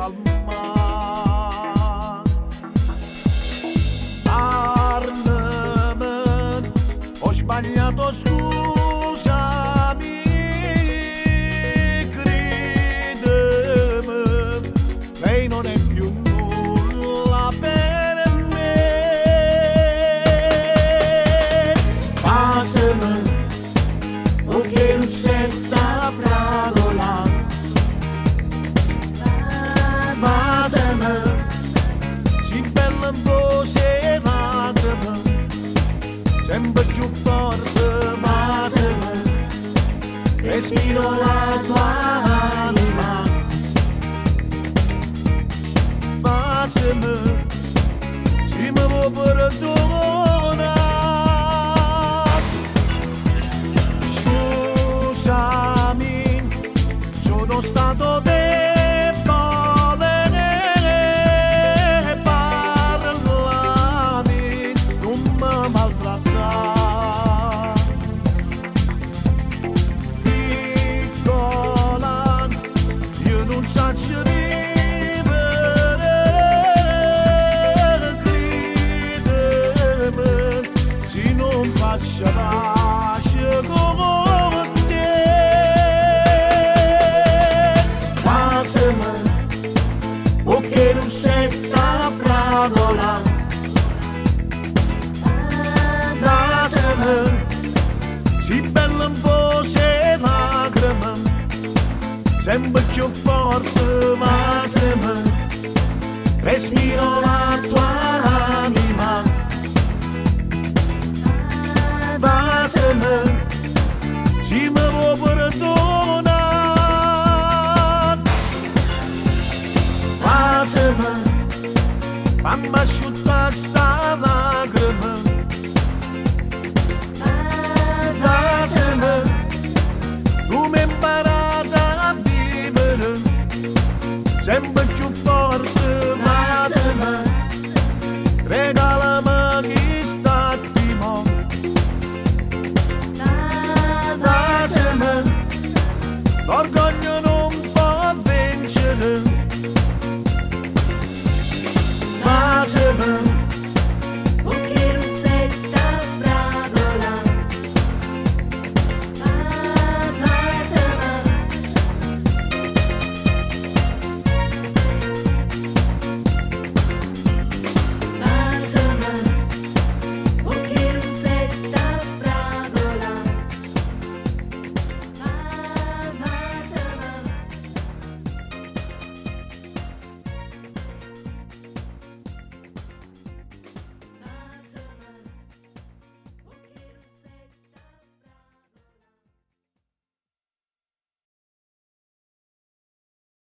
al mar. Parlami, ho sbagliato, scusami, credimi, lei non è più nulla per me. Passami, che Rossetta fragola, passami, si bella un po' se lacrime, sempre più forte, passami, respiro la tua anima, passami, si mi vuoi perdonare. Scusami, sono stato debole, parlami, non mi maltrattare. Piccola, io non so vivere, credimi, se non faccio pace come te. Passami, o che Rossetta fragola, passami, si bella un po' se lacrime, sempre più forte, passami, respiro la tua anima, passami, si mi vuoi perdonare. Passami, fammi asciuttare sta lacrima, passami, come imparata a vivere, sempre